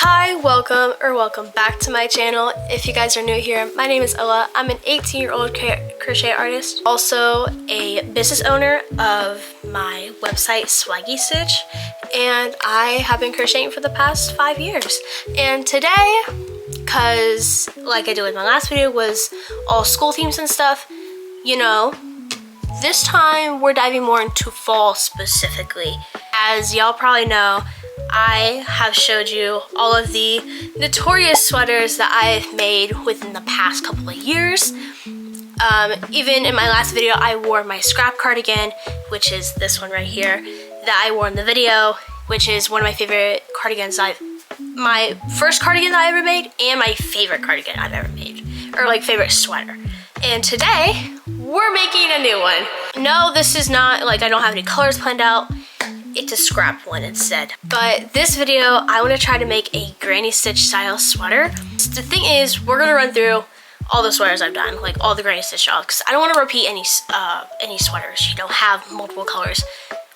Hi, welcome back to my channel. If you guys are new here, my name is Ella. I'm an 18-year-old crochet artist, also a business owner of my website Swaggy Stitch, and I have been crocheting for the past 5 years. And today, because like I did with my last video, was all school themes and stuff, you know, this time we're diving more into fall specifically. As y'all probably know, I have showed you all of the notorious sweaters that I've made within the past couple of years. Even in my last video, I wore my scrap cardigan, which is this one right here, that I wore in the video, which is one of my favorite cardigans my first cardigan that I ever made, and my favorite cardigan I've ever made, or like favorite sweater. And today, we're making a new one. No, this is not, like, I don't have any colors planned out. It's a scrap one instead. But this video, I want to try to make a granny stitch style sweater. The thing is, we're gonna run through all the sweaters I've done, like all the granny stitch styles, because I don't want to repeat any sweaters, you know, have multiple colors.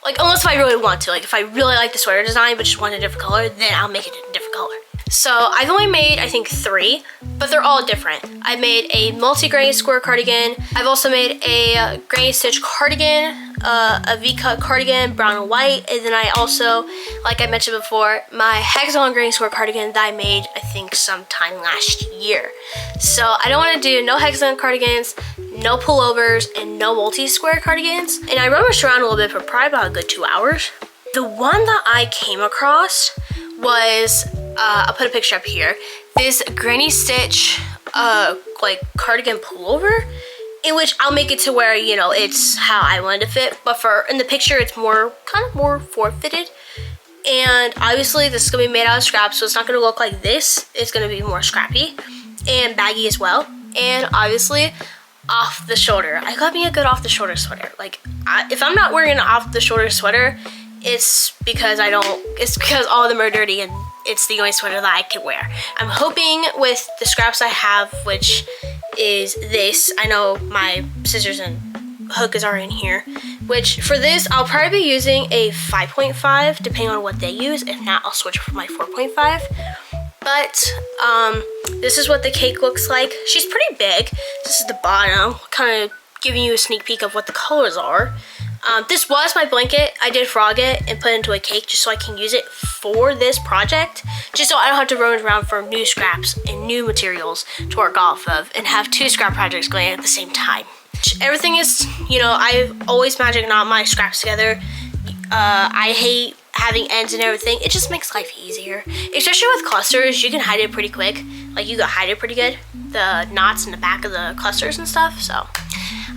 Like, unless if I really want to, like if I really like the sweater design but just want a different color, then I'll make it a different color. So I've only made, I think, 3, but they're all different. I made a multi-granny square cardigan. I've also made a granny stitch cardigan, a V-cut cardigan, brown and white, and then I also, like I mentioned before, my hexagon granny square cardigan that I made, I think, sometime last year. So I don't want to do no hexagon cardigans, no pullovers, and no multi-square cardigans. And I rummaged around a little bit for probably about a good 2 hours. The one that I came across was, I'll put a picture up here, this granny stitch like cardigan pullover, in which I'll make it to where, you know, it's how I wanted to fit, but for in the picture it's more kind of more form-fitted. And obviously this is gonna be made out of scrap, so it's not gonna look like this. It's gonna be more scrappy and baggy as well. And obviously off the shoulder, I got me a good off the shoulder sweater. Like, if I'm not wearing an off the shoulder sweater, it's because all of them are dirty and it's the only sweater that I can wear. I'm hoping with the scraps I have, which is this, I know my scissors and hook is already in here, which for this I'll probably be using a 5.5 depending on what they use. If not, I'll switch for my 4.5. But this is what the cake looks like. She's pretty big. This is the bottom, kind of giving you a sneak peek of what the colors are. This was my blanket. I did frog it and put it into a cake just so I can use it for this project, just so I don't have to roam around for new scraps and new materials to work off of and have 2 scrap projects going at the same time. Everything is, you know, I always magic knot my scraps together. I hate having ends and everything. It just makes life easier, especially with clusters. You can hide it pretty quick. Like, you can hide it pretty good, the knots in the back of the clusters and stuff. So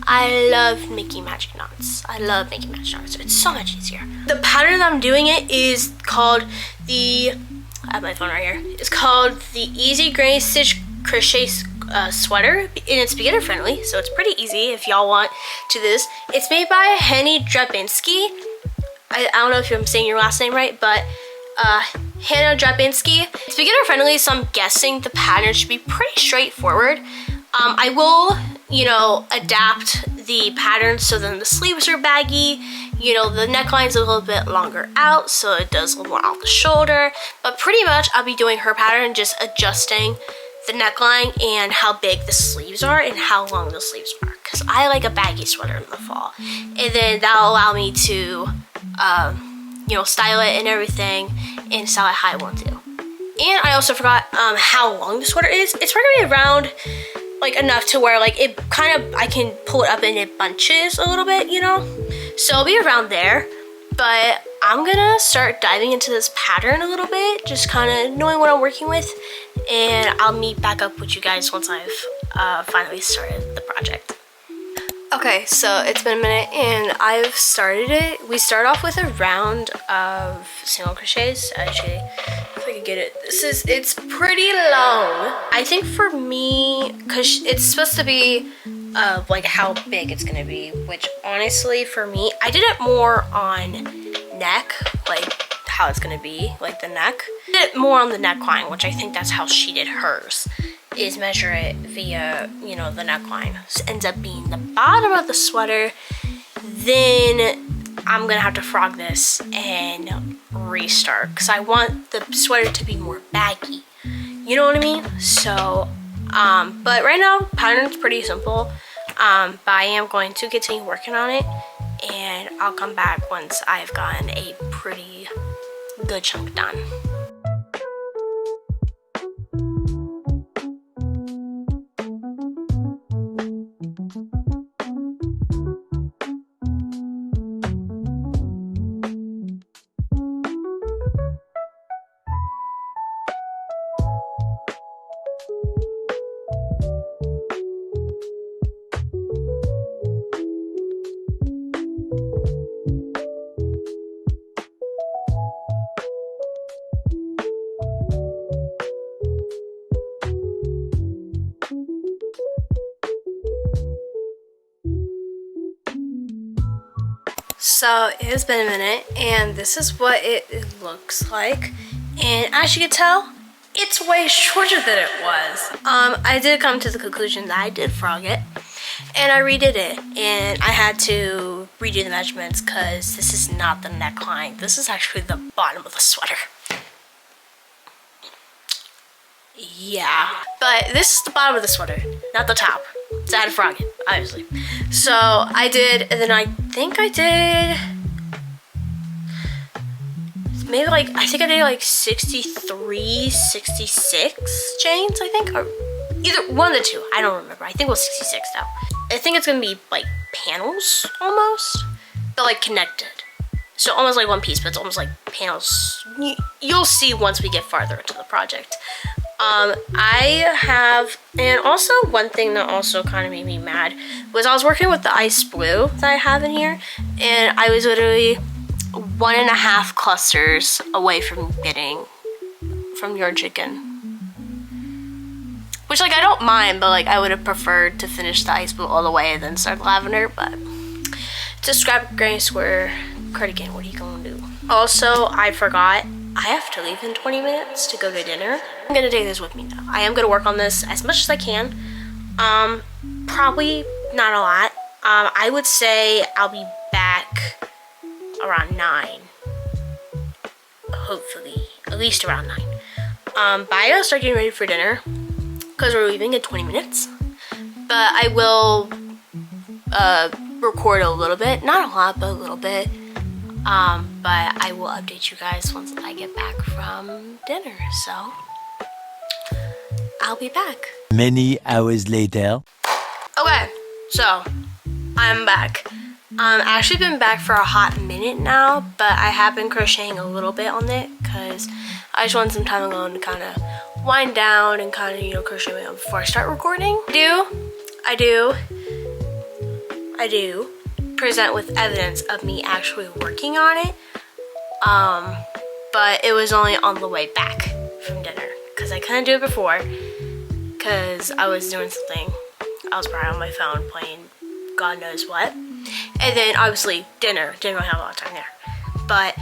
I love making magic knots. I love making magic knots. It's so much easier. The pattern that I'm doing it is called the, I have my phone right here. It's called the Easy Granny Stitch Crochet Sweater, and it's beginner friendly, so it's pretty easy if y'all want to do this. It's made by Henny Drapinski. I don't know if I'm saying your last name right, but Hannah Drapinski. It's beginner friendly, so I'm guessing the pattern should be pretty straightforward. I will, you know, adapt the pattern so then the sleeves are baggy, you know, the neckline's a little bit longer out so it does a little more off the shoulder, but pretty much I'll be doing her pattern, just adjusting the neckline and how big the sleeves are and how long the sleeves are, because I like a baggy sweater in the fall, and then that'll allow me to you know, style it and everything and style it how I want to. And I also forgot how long the sweater is. It's probably around like enough to where like it kind of, I can pull it up and it bunches a little bit, you know, so I'll be around there. But I'm gonna start diving into this pattern a little bit, just kind of knowing what I'm working with, and I'll meet back up with you guys once I've finally started the project. Okay, so it's been a minute and I've started it. We start off with a round of single crochets. Actually, if I can get it, it's pretty long. I think for me, because it's supposed to be like how big it's gonna be, which honestly for me, I did it more on neck, like how it's gonna be, like the neck. I did it more on the neckline, which I think that's how she did hers, is measure it via, you know, the neckline. So it ends up being the bottom of the sweater, then I'm gonna have to frog this and restart because I want the sweater to be more baggy. You know what I mean? So, but right now, pattern's pretty simple. But I am going to continue working on it, and I'll come back once I've gotten a pretty good chunk done. So it has been a minute, and this is what it looks like. And as you can tell, it's way shorter than it was. I did come to the conclusion that I did frog it, and I redid it. And I had to redo the measurements because this is not the neckline. This is actually the bottom of the sweater. Yeah, but this is the bottom of the sweater, not the top. So I had to frog it, obviously. So I did, and then I think I did maybe like, I think I did like 63, 66 chains, I think, or either one of the two. I don't remember. I think it was 66 though. I think it's gonna be like panels almost, but like connected. So almost like one piece, but it's almost like panels. You'll see once we get farther into the project. I have, and also one thing that also kind of made me mad was I was working with the ice blue that I have in here, and I was literally 1.5 clusters away from getting from your chicken. Which, like, I don't mind, but like I would have preferred to finish the ice blue all the way and then start lavender, but to scrap granny square cardigan, what are you gonna do? Also, I forgot, I have to leave in 20 minutes to go to dinner. I'm gonna take this with me now. I am gonna work on this as much as I can. Probably not a lot. I would say I'll be back around 9. Hopefully, at least around 9. But I gotta start getting ready for dinner because we're leaving in 20 minutes. But I will record a little bit, not a lot, but a little bit. But I will update you guys once I get back from dinner, so I'll be back. Many hours later. Okay, so I'm back. I've actually been back for a hot minute now, but I have been crocheting a little bit on it because I just want some time alone to kind of wind down and kind of, you know, crochet before I start recording. I do present with evidence of me actually working on it, but it was only on the way back from dinner because I couldn't do it before because I was doing something. I was probably on my phone playing God knows what, and then obviously dinner, didn't really have a lot of time there, but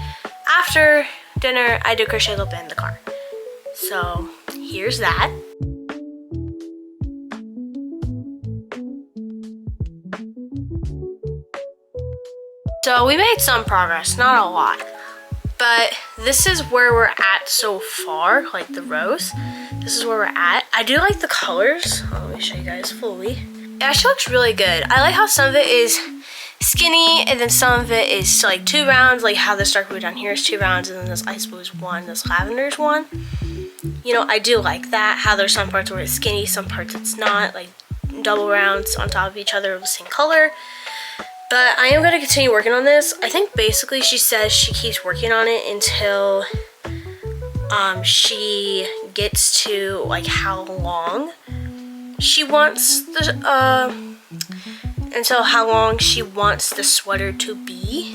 after dinner I did crochet a little bit in the car. So here's that. So we made some progress, not a lot, but this is where we're at so far, like the rows. This is where we're at. I do like the colors. Let me show you guys fully. It actually looks really good. I like how some of it is skinny and then some of it is like 2 rounds, like how this dark blue down here is 2 rounds and then this ice blue is 1, this lavender is 1. You know, I do like that, how there's some parts where it's skinny, some parts it's not, like double rounds on top of each other of the same color. But I am going to continue working on this. I think basically she says she keeps working on it until she gets to like how long she wants the sweater to be,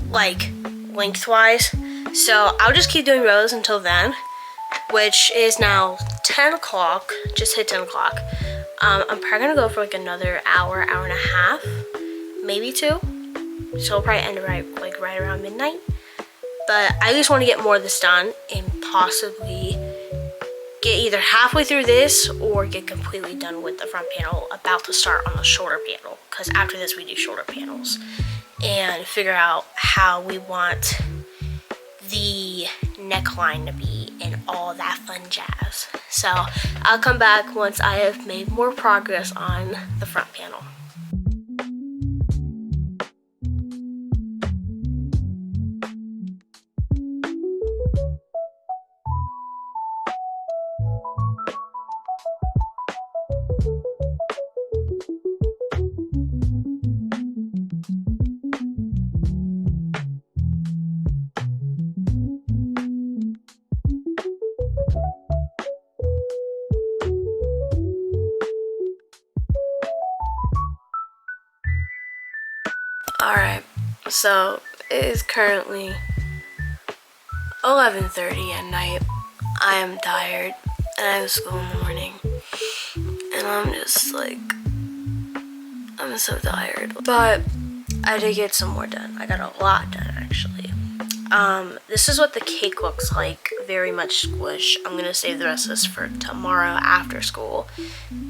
like lengthwise. So I'll just keep doing rows until then, which is now 10 o'clock, just hit 10 o'clock. I'm probably gonna go for like another hour, hour and a half, maybe 2. So I'll probably end right around midnight. But I just want to get more of this done and possibly get either halfway through this or get completely done with the front panel, about to start on the shoulder panel. Because after this we do shoulder panels. and figure out how we want the neckline to be and all that fun jazz. So I'll come back once I have made more progress on the front panel. Alright, so it is currently 11:30 at night. I am tired and I have school in the morning. And I'm just like, I'm so tired. But I did get some more done. I got a lot done actually. This is what the cake looks like, very much squish. I'm gonna save the rest of this for tomorrow after school.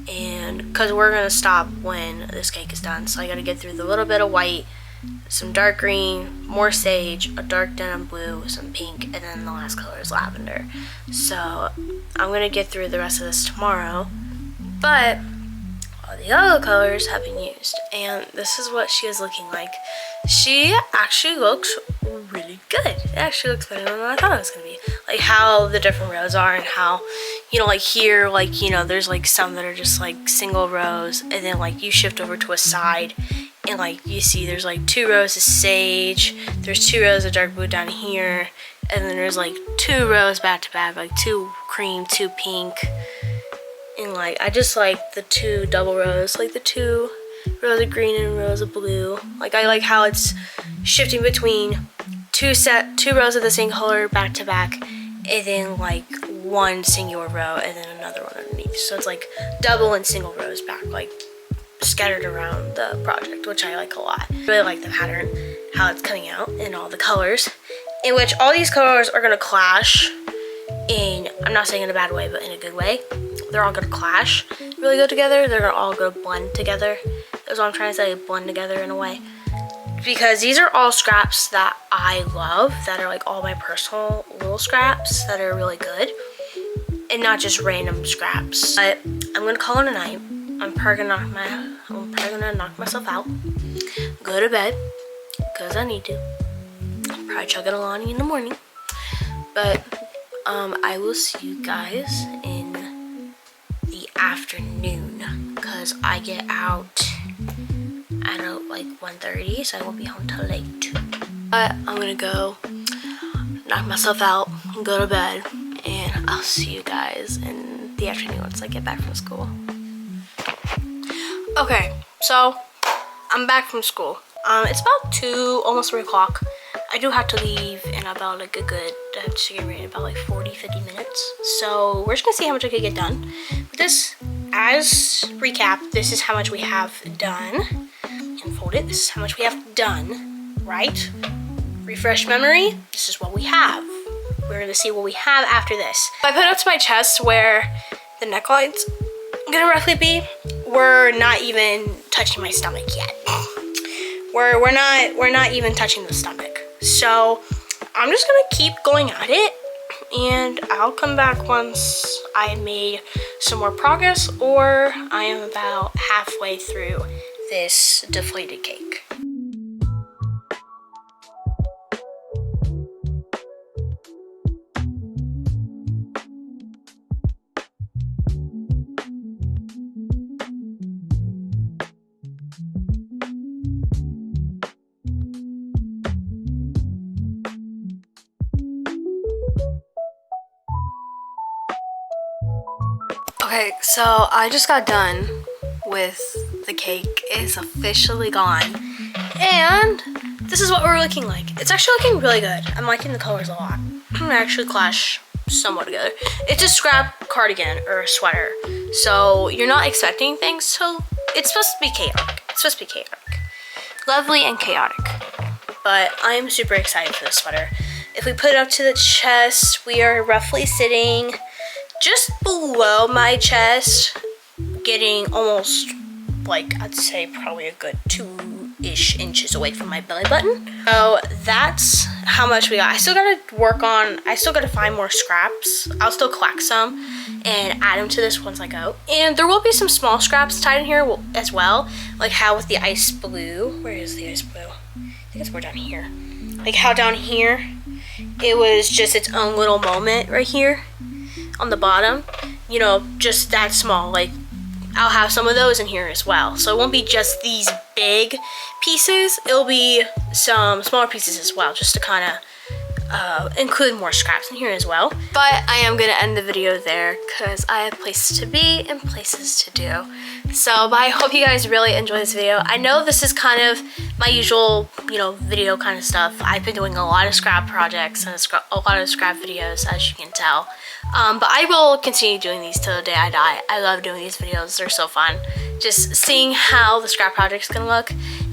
And because we're gonna stop when this cake is done. So I gotta get through the little bit of white, some dark green, more sage, a dark denim blue, some pink, and then the last color is lavender. So I'm gonna get through the rest of this tomorrow, but all the other colors have been used, and this is what she is looking like. She actually looks really good. It actually looks better than I thought it was gonna be. Like how the different rows are, and how, you know, like here, like, you know, there's like some that are just like single rows, and then like you shift over to a side and like you see there's like 2 rows of sage, there's 2 rows of dark blue down here, and then there's like 2 rows back to back, like 2 cream, 2 pink, and like I just like the 2 double rows, like the 2 rows of green and rows of blue. Like I like how it's shifting between 2 rows of the same color back to back, and then like 1 singular row and then another one underneath. So it's like double and single rows back, like scattered around the project, which I like a lot. Really like the pattern, how it's coming out, and all the colors, in which all these colors are gonna clash in, I'm not saying in a bad way, but in a good way. They're all gonna clash really good together. They're gonna all go blend together. That's what I'm trying to say, blend together in a way. Because these are all scraps that I love, that are like all my personal little scraps that are really good, and not just random scraps. But I'm gonna call it a night. I'm probably gonna knock myself out, go to bed, because I need to. I'll probably chug it along in the morning. But I will see you guys in the afternoon, because I get out at like 1:30, so I won't be home till late. But I'm gonna go knock myself out, go to bed, and I'll see you guys in the afternoon once I get back from school. Okay, so I'm back from school. It's about 2, almost 3 o'clock. I do have to leave in about like a good, I have to get ready in about like 40-50 minutes. So we're just gonna see how much I can get done. But this, as recap, this is how much we have done. Unfold it, this is how much we have done, right? Refresh memory, this is what we have. We're gonna see what we have after this. I put it up to my chest where the neckline's gonna roughly be. We're not even touching my stomach yet. We're not even touching the stomach. So I'm just gonna keep going at it, and I'll come back once I made some more progress, or I am about halfway through this deflated cake. Okay, so I just got done with the cake. It's officially gone. And this is what we're looking like. It's actually looking really good. I'm liking the colors a lot. They actually clash somewhat together. It's a scrap cardigan or a sweater. So you're not expecting things, so it's supposed to be chaotic. It's supposed to be chaotic. Lovely and chaotic. But I'm super excited for this sweater. If we put it up to the chest, we are roughly sitting just below my chest, getting almost, like, I'd say probably a good 2 2-ish inches away from my belly button. So that's how much we got. I still gotta find more scraps. I'll still collect some and add them to this once I go. And there will be some small scraps tied in here as well, like how with the ice blue. Where is the ice blue? I think it's more down here. Like how down here, it was just its own little moment right here on the bottom. You know, just that small. Like I'll have some of those in here as well. So it won't be just these big pieces. It'll be some smaller pieces as well, just to kind of include more scraps in here as well. But I am gonna end the video there because I have places to be and places to do. So, but I hope you guys really enjoy this video. I know this is kind of my usual, you know, video kind of stuff. I've been doing a lot of scrap projects and a lot of scrap videos, as you can tell. But I will continue doing these till the day I die. I love doing these videos. They're so fun. Just seeing how the scrap project's gonna look.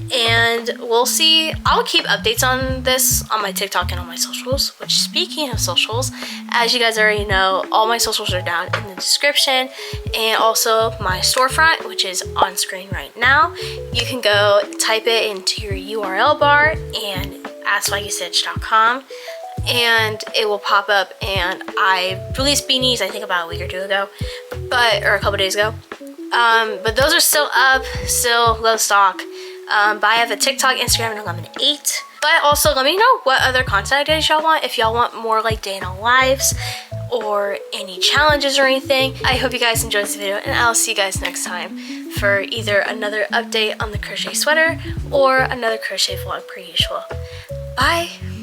And we'll see. I'll keep updates on this on my TikTok and on my socials, which, speaking of socials, as you guys already know, all my socials are down in the description, and also my storefront, which is on screen right now. You can go type it into your URL bar and askspikystitch.com, and it will pop up. And I released beanies, I think about a week or two ago, or a couple days ago. But those are still up, still low stock. But I have a TikTok, Instagram, and 11/8. But also let me know what other content ideas y'all want. If y'all want more like day in our lives or any challenges or anything. I hope you guys enjoyed this video, and I'll see you guys next time for either another update on the crochet sweater or another crochet vlog per usual. Bye!